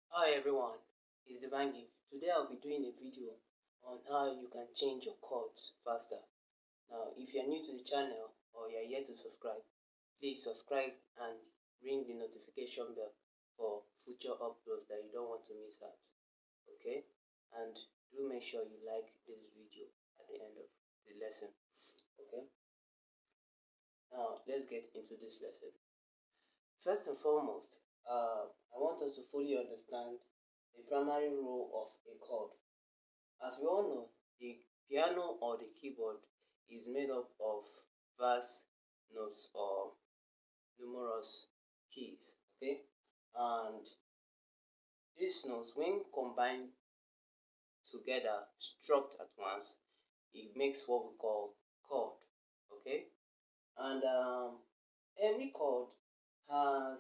Hi everyone, it's the Bangi. Today I'll be doing a video on how you can change your chords faster. Now, if you're new to the channel or you're yet to subscribe, please subscribe and ring the notification bell for future uploads that you don't want to miss out. Okay? And do make sure you like this video at the end of the lesson. Okay? Now, let's get into this lesson. First and foremost, I want us to fully understand the primary role of a chord. As we all know, the piano or the keyboard is made up of vast notes or numerous keys, okay? And these notes, when combined together, struck at once, it makes what we call chord, okay? And every chord has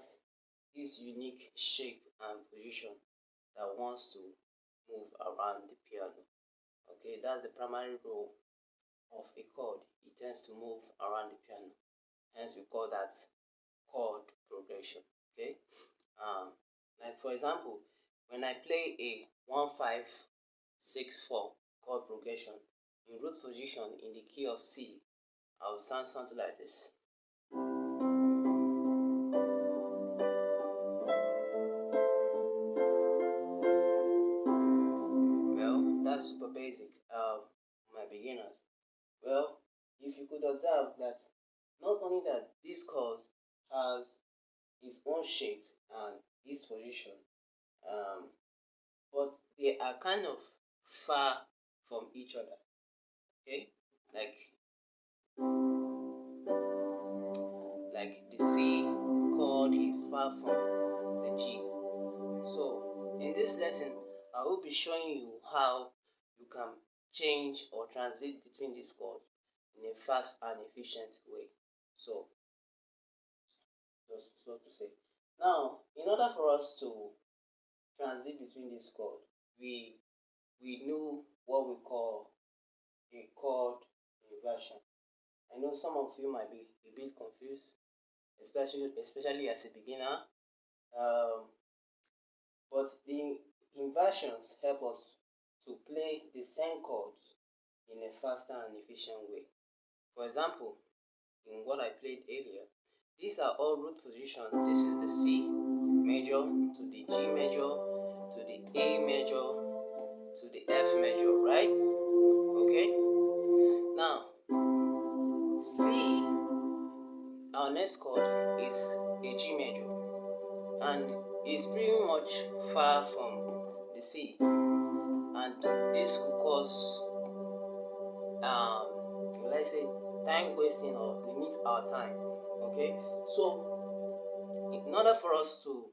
this unique shape and position that wants to move around the piano. Okay, that's the primary role of a chord. It tends to move around the piano. Hence, we call that chord progression. Okay, like for example, when I play a 1-5-6-4 chord progression in root position in the key of C, I'll sound something like this. That's super basic for my beginners. Well, if you could observe that not only that this chord has its own shape and its position, but they are kind of far from each other. Okay, like the C chord is far from the G. So in this lesson, I will be showing you how you can change or transit between these chords in a fast and efficient way. So to say. Now, in order for us to transit between these chords, we know what we call a chord inversion. I know some of you might be a bit confused, especially as a beginner. But the inversions help us to play the same chords in a faster and efficient way. For example, in what I played earlier, these are all root positions. This is the C major to the G major to the A major to the F major, right? Okay. Now, C, our next chord, is a G major, and it's pretty much far from the C, and this could cause let's say time wasting or limit our time. Okay, so in order for us to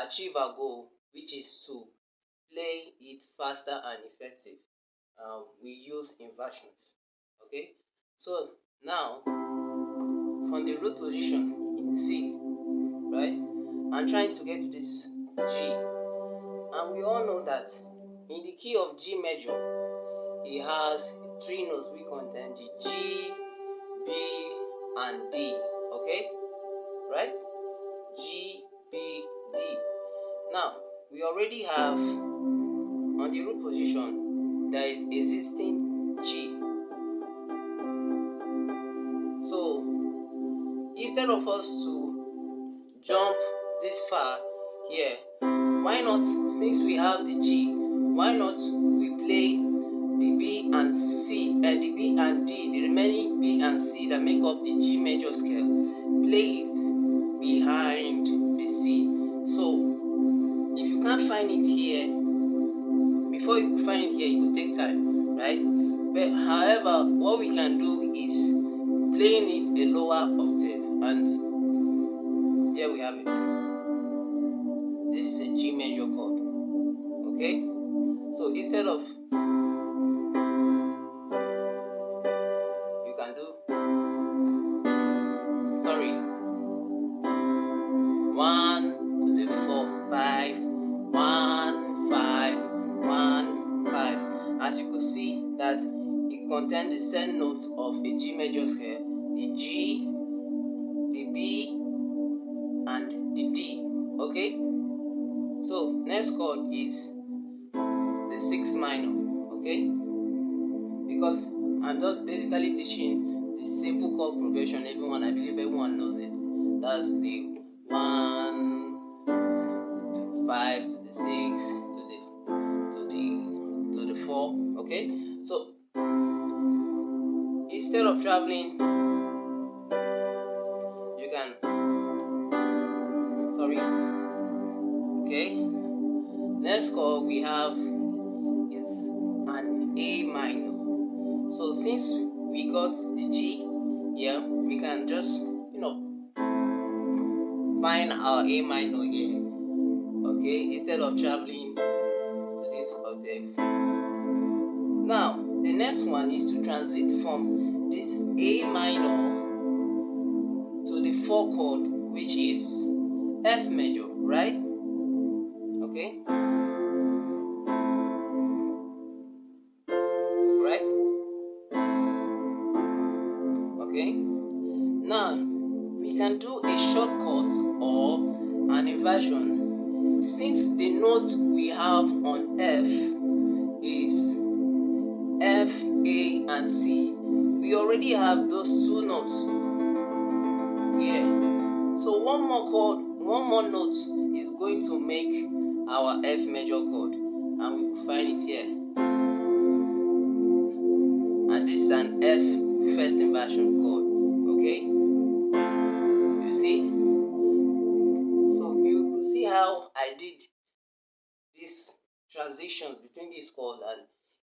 achieve our goal, which is to play it faster and effective, we use inversions. Okay, so now from the root position in C, right, I'm trying to get to this G, and we all know that in the key of G major, it has three notes we contain: the G, B, and D. Okay, right? G, B, D. Now we already have on the root position there is existing G. So instead of us to jump this far here, why not, since we have the G, why not we play the B and C, the B and D, the remaining B and C that make up the G major scale, play it behind the C. So if you can't find it here, before you could find it here, it will take time, right? But however, what we can do is playing it a lower octave, and there we have it. This is a G major chord. Okay, so instead of, you can do, sorry, 1 to the 4 5 1 5 1 5. As you could see that it contains the same notes of a G major scale: the G, the B, and the D. Okay, so next next chord is the 6 minor, okay? Because I'm just basically teaching the simple chord progression. I believe everyone knows it. That's the 1 to 5 to the 6 to the 4, okay? So instead of traveling, you can, okay? Next chord we have is an A minor. So since we got the G, yeah, we can just find our A minor here, okay, instead of traveling to this octave. Now the next one is to transit from this A minor to the 4 chord, which is F major, right? Okay, right? Okay. Now we can do a shortcut or an inversion. Since the note we have on F is F, A, and C, we already have those two notes here. So one more note is going to make our F major chord, and we will find it here. And this is an F first inversion chord, okay? You see? So you could see how I did these transitions between these chords, and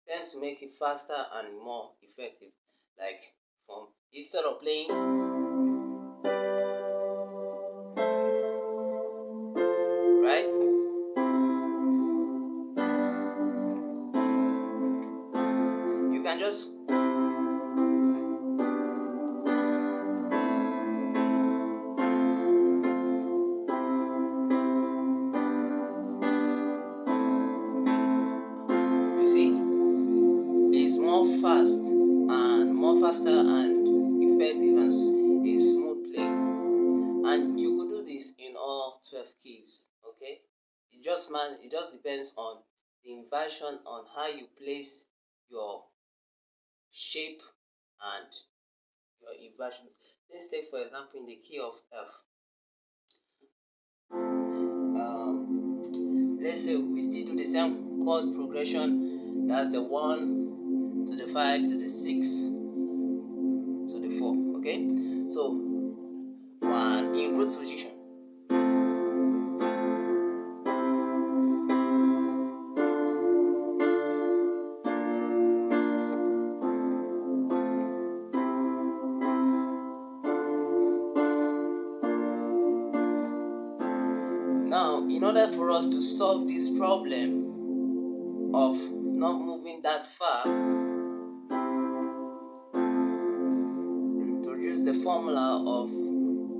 tends to make it faster and more effective. Like from instead of playing right, you can just faster and effective and a smooth play. And you could do this in all 12 keys, okay? It just depends on the inversion, on how you place your shape and your inversions. Let's take for example in the key of F. Let's say we still do the same chord progression. That's the 1 to the 5 to the 6 to the 4, okay? So 1 in root position. Now, in order for us to solve this problem of not moving that far, to use the formula of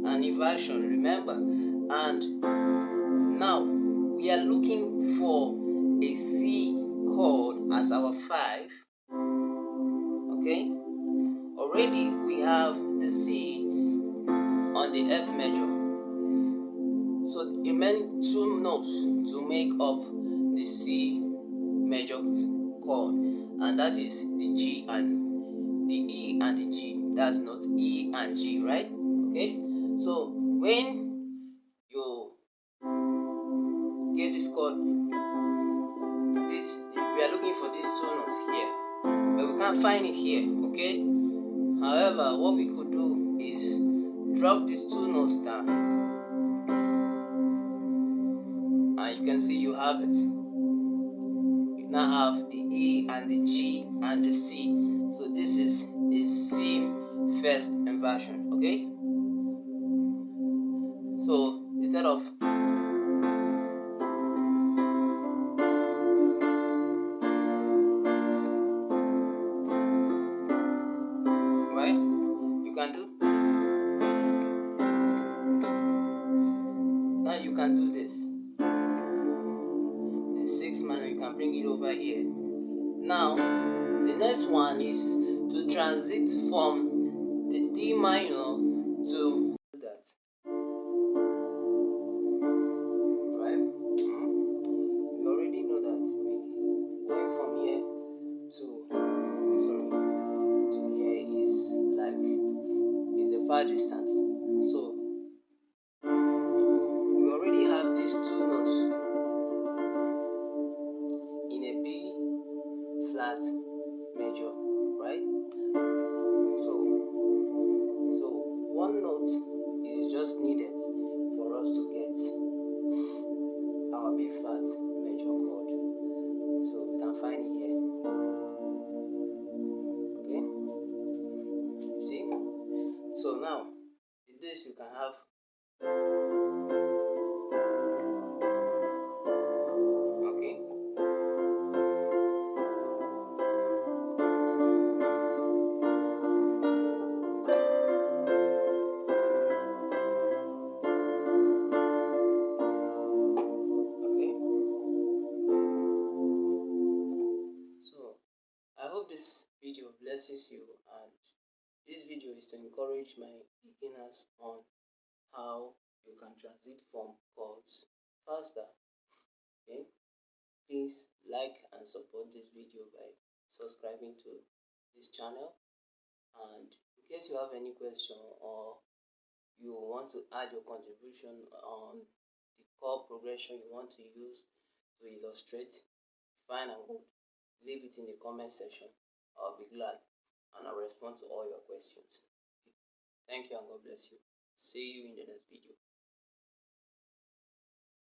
an inversion, remember, and now we are looking for a C chord as our 5, okay? Already we have the C on the F major, so it meant 2 notes to make up the C major chord, and that is the G and the E and the G. That's not E and G, right? Okay, so when you get this chord, we are looking for these 2 notes here, but we can't find it here, okay? However, what we could do is drop these 2 notes down, and you can see you have it. You now have the E and the G and the C. So this is a C first inversion, okay? So instead of right, you can do now. You can do this. The 6 minor, you can bring it over here. Now the next one is to transit from the D minor to that. Right? distance. So we already have these two notes in a B flat major, right? So one note is just needed for us to get our B flat major chord. So we can find it here. Okay, you see? So now with this you can have okay. Okay. So I hope this video blesses you, and this video is to encourage my beginners on how you can transit from chords faster. Okay, please like and support this video by subscribing to this channel. And in case you have any question or you want to add your contribution on the chord progression you want to use to illustrate, fine and good, leave it in the comment section. I'll be glad and I'll respond to all your questions. Thank you and God bless you. See you in the next video.